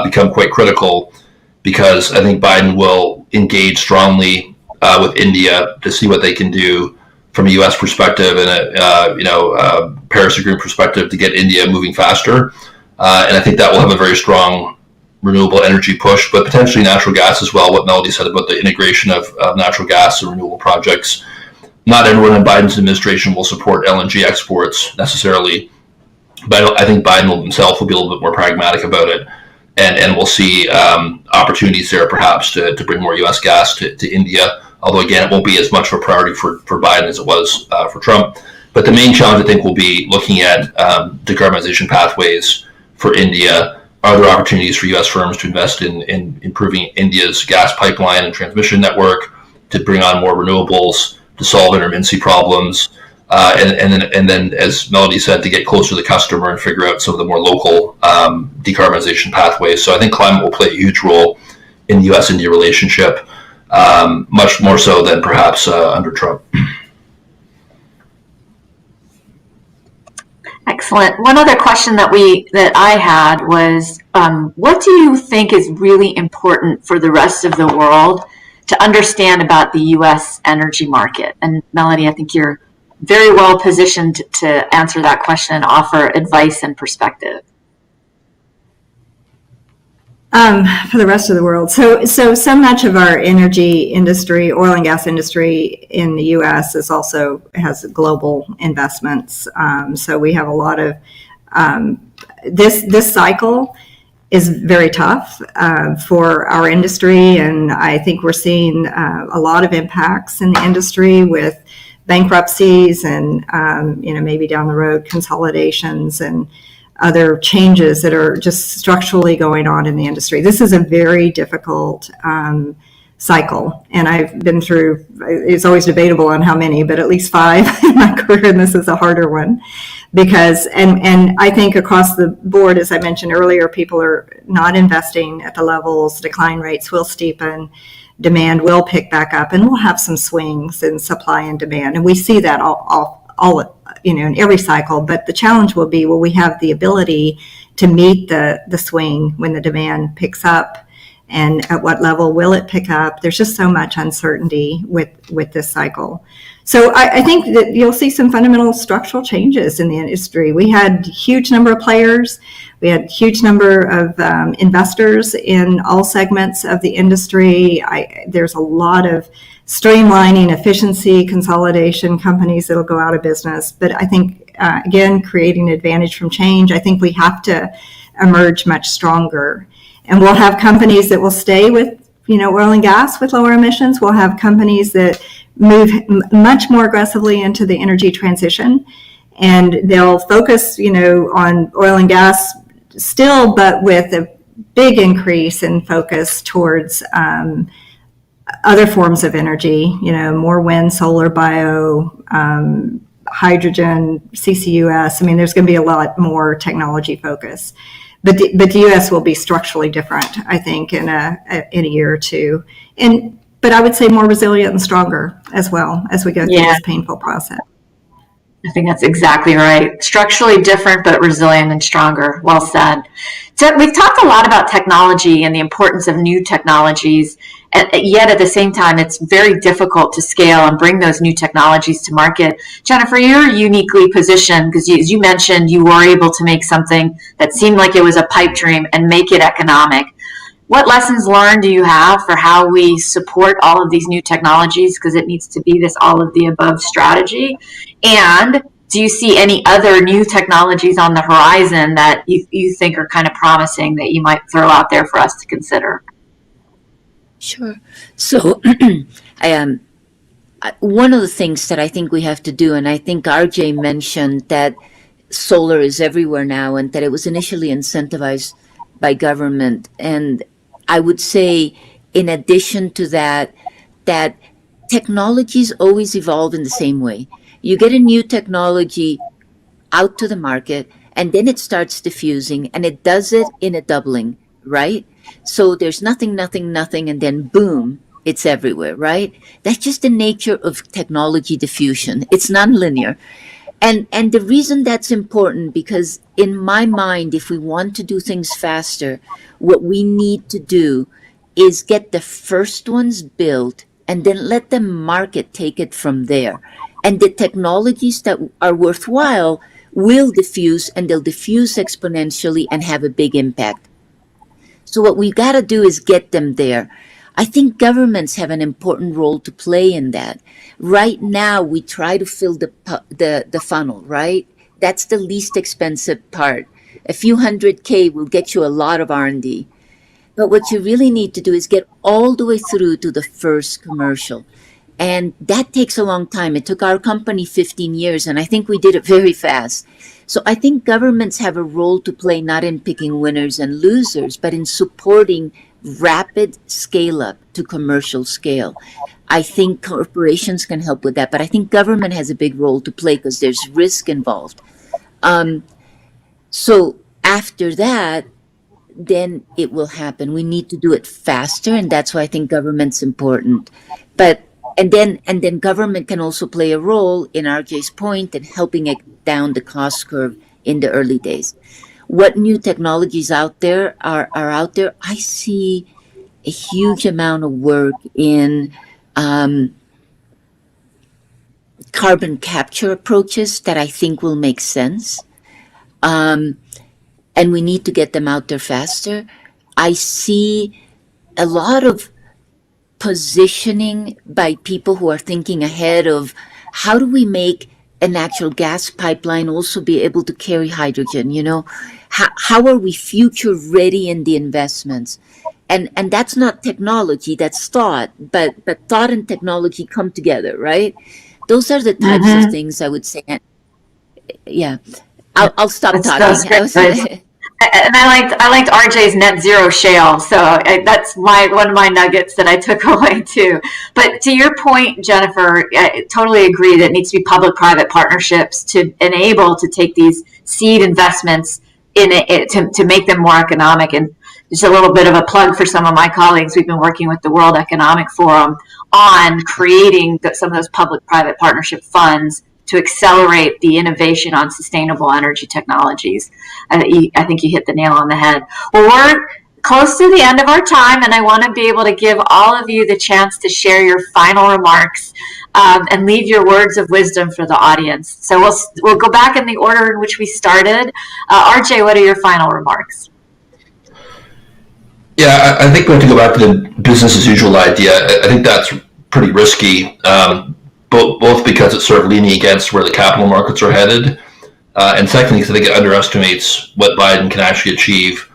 become quite critical, because I think Biden will engage strongly with India to see what they can do from a U.S. perspective and a Paris Agreement perspective to get India moving faster. And I think that will have a very strong renewable energy push, but potentially natural gas as well. What Melody said about the integration of natural gas and renewable projects. Not everyone in Biden's administration will support LNG exports necessarily, but I think Biden himself will be a little bit more pragmatic about it, and we'll see opportunities there perhaps to bring more U.S. gas to India. Although again, it won't be as much of a priority for Biden as it was for Trump. But the main challenge, I think, will be looking at decarbonization pathways for India. Are there opportunities for U.S. firms to invest in improving India's gas pipeline and transmission network, to bring on more renewables, to solve intermittency problems, and then, as Melody said, to get closer to the customer and figure out some of the more local decarbonization pathways. So I think climate will play a huge role in the U.S.-India relationship, much more so than perhaps under Trump. Excellent. One other question that I had was, what do you think is really important for the rest of the world to understand about the U.S. energy market? And Melody, I think you're very well positioned to answer that question and offer advice and perspective. For the rest of the world. So much of our energy industry, oil and gas industry in the U.S. has global investments. So we have a lot of, this cycle is very tough for our industry. And I think we're seeing a lot of impacts in the industry with bankruptcies and, maybe down the road consolidations and other changes that are just structurally going on in the industry. This is a very difficult cycle, and I've been through, it's always debatable on how many, but at least 5 in my career, and this is a harder one because, and I think across the board, as I mentioned earlier, people are not investing at the levels, decline rates will steepen, demand will pick back up, and we'll have some swings in supply and demand, and we see that all in every cycle. But the challenge will be, will we have the ability to meet the swing when the demand picks up, and at what level will it pick up? There's just so much uncertainty with this cycle. So I think that you'll see some fundamental structural changes in the industry. We had a huge number of players. We had a huge number of investors in all segments of the industry. There's a lot of streamlining, efficiency, consolidation, companies that'll go out of business. But I think, again, creating advantage from change, I think we have to emerge much stronger. And we'll have companies that will stay with, oil and gas with lower emissions. We'll have companies that move much more aggressively into the energy transition. And they'll focus, on oil and gas still, but with a big increase in focus towards other forms of energy, more wind, solar, bio, hydrogen, CCUS. I mean, there's going to be a lot more technology focus. But the U.S. will be structurally different, I think, in a year or two. But I would say more resilient and stronger as well as we go through this painful process. I think that's exactly right. Structurally different, but resilient and stronger. Well said. So we've talked a lot about technology and the importance of new technologies, and yet at the same time, it's very difficult to scale and bring those new technologies to market. Jennifer, you're uniquely positioned because, as you mentioned, you were able to make something that seemed like it was a pipe dream and make it economic. What lessons learned do you have for how we support all of these new technologies? Because it needs to be this all of the above strategy. And do you see any other new technologies on the horizon that you think are kind of promising that you might throw out there for us to consider? Sure. So one of the things that I think we have to do, and I think RJ mentioned that solar is everywhere now and that it was initially incentivized by government. And I would say, in addition to that, that technologies always evolve in the same way. You get a new technology out to the market, and then it starts diffusing, and it does it in a doubling, right? So there's nothing, and then boom, it's everywhere, right? That's just the nature of technology diffusion. It's nonlinear. And the reason that's important, because in my mind, if we want to do things faster, what we need to do is get the first ones built and then let the market take it from there. And the technologies that are worthwhile will diffuse, and they'll diffuse exponentially and have a big impact. So what we got to do is get them there. I think governments have an important role to play in that. Right now, we try to fill the funnel, right? That's the least expensive part. A few $100K will get you a lot of R&D. But what you really need to do is get all the way through to the first commercial. And that takes a long time. It took our company 15 years, and I think we did it very fast. So I think governments have a role to play, not in picking winners and losers, but in supporting rapid scale up to commercial scale. I think corporations can help with that, but I think government has a big role to play because there's risk involved. So after that, then it will happen. We need to do it faster, and that's why I think government's important. But and then government can also play a role, in RJ's point, in helping it down the cost curve in the early days. What new technologies out there are out there? I see a huge amount of work in carbon capture approaches that I think will make sense. And we need to get them out there faster. I see a lot of positioning by people who are thinking ahead of how do we make a natural gas pipeline also be able to carry hydrogen, you know? How are we future ready in the investments? And that's not technology, that's thought, but thought and technology come together, right? Those are the types of things I would say. Yeah, I'll stop talking. And I liked RJ's net zero shale, so that's one of my nuggets that I took away too. But to your point, Jennifer, I totally agree that it needs to be public-private partnerships to enable to take these seed investments in it to make them more economic. And just a little bit of a plug for some of my colleagues. We've been working with the World Economic Forum on creating some of those public-private partnership funds to accelerate the innovation on sustainable energy technologies. I think you hit the nail on the head. Well, we're close to the end of our time, and I want to be able to give all of you the chance to share your final remarks and leave your words of wisdom for the audience. So we'll go back in the order in which we started. RJ, what are your final remarks? Yeah, I think we have to go back to the business as usual idea. I think that's pretty risky. Both because it's sort of leaning against where the capital markets are headed, and secondly, because I think it underestimates what Biden can actually achieve,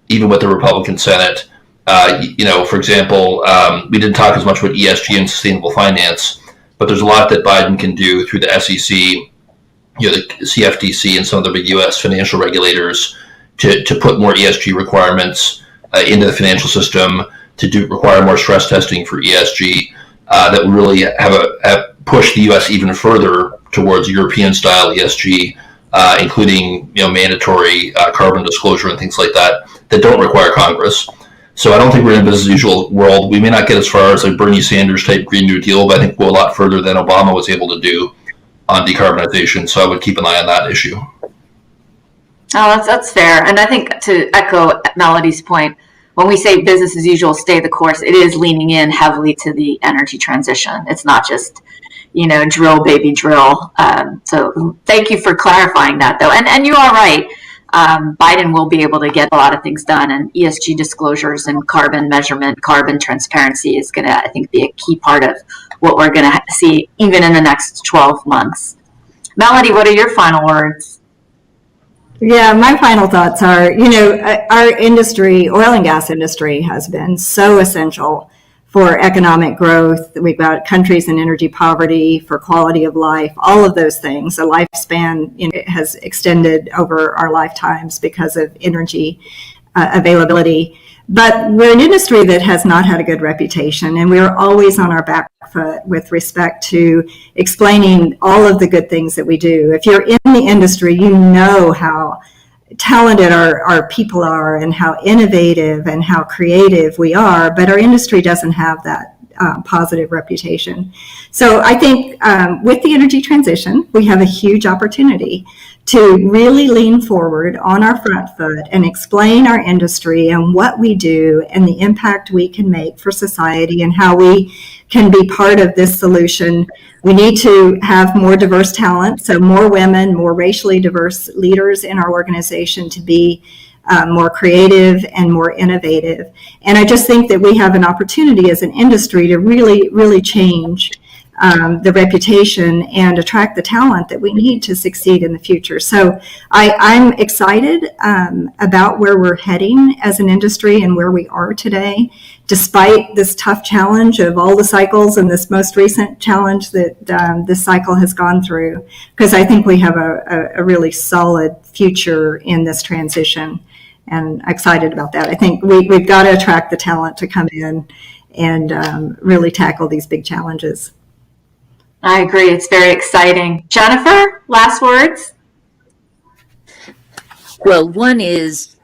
even with the Republican Senate. For example, we didn't talk as much about ESG and sustainable finance, but there's a lot that Biden can do through the SEC, the CFTC, and some of the big U.S. financial regulators to put more ESG requirements into the financial system, to require more stress testing for ESG. That would really have push the U.S. even further towards European-style ESG, including mandatory carbon disclosure and things like that don't require Congress. So I don't think we're in a business as usual world. We may not get as far as a Bernie Sanders type Green New Deal, but I think we'll go a lot further than Obama was able to do on decarbonization. So I would keep an eye on that issue. Oh, that's fair. And I think, to echo Melody's point, when we say business as usual, stay the course, it is leaning in heavily to the energy transition. It's not just, drill, baby, drill. So thank you for clarifying that, though. And you are right. Biden will be able to get a lot of things done, and ESG disclosures and carbon measurement, carbon transparency is going to, I think, be a key part of what we're going to see even in the next 12 months. Melody, what are your final words? Yeah, my final thoughts are, our industry, oil and gas industry, has been so essential for economic growth. We've got countries in energy poverty, for quality of life, all of those things. The lifespan has extended over our lifetimes because of energy availability. But we're an industry that has not had a good reputation, and we're always on our back foot with respect to explaining all of the good things that we do. If you're in the industry, you know how talented our people are and how innovative and how creative we are, but our industry doesn't have that positive reputation. So I think with the energy transition, we have a huge opportunity to really lean forward on our front foot and explain our industry and what we do and the impact we can make for society and how we can be part of this solution. We need to have more diverse talent, so more women, more racially diverse leaders in our organization to be more creative and more innovative. And I just think that we have an opportunity as an industry to really, really change the reputation and attract the talent that we need to succeed in the future. So I'm excited about where we're heading as an industry and where we are today, despite this tough challenge of all the cycles and this most recent challenge that this cycle has gone through, because I think we have a really solid future in this transition. And I'm excited about that. I think we've got to attract the talent to come in and really tackle these big challenges. I agree. It's very exciting. Jennifer, last words? Well, one is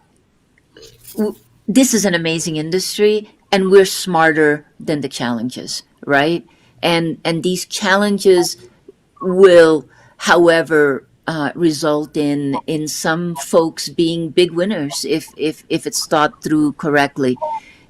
this is an amazing industry, and we're smarter than the challenges, right? And these challenges will, however, result in some folks being big winners if it's thought through correctly.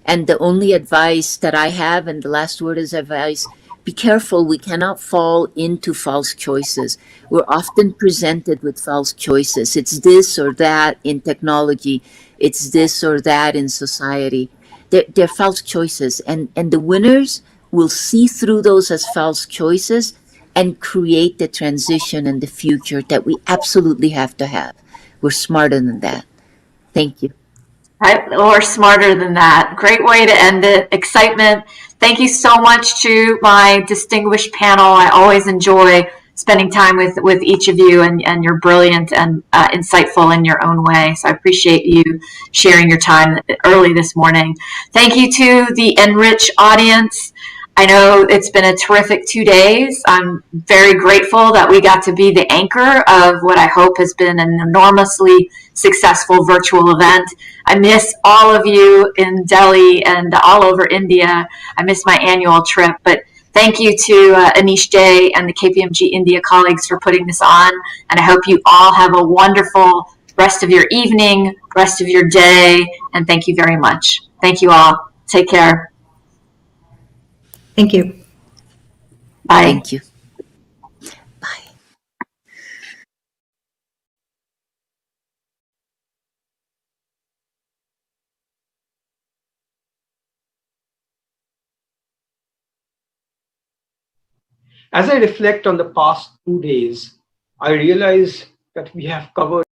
And the only advice that I have, and the last word is advice, be careful. We cannot fall into false choices. We're often presented with false choices. It's this or that in technology. It's this or that in society. They're false choices. And the winners will see through those as false choices and create the transition and the future that we absolutely have to have. We're smarter than that. Thank you. Or smarter than that. Great way to end it. Excitement. Thank you so much to my distinguished panel. I always enjoy spending time with each of you, and you're brilliant and insightful in your own way. So I appreciate you sharing your time early this morning. Thank you to the Enrich audience. I know it's been a terrific 2 days. I'm very grateful that we got to be the anchor of what I hope has been an enormously successful virtual event. I miss all of you in Delhi and all over India. I miss my annual trip, but thank you to Anish Day and the KPMG India colleagues for putting this on, and I hope you all have a wonderful rest of your evening, rest of your day, and thank you very much. Thank you all. Take care. Thank you. Bye. Thank you. As I reflect on the past 2 days, I realize that we have covered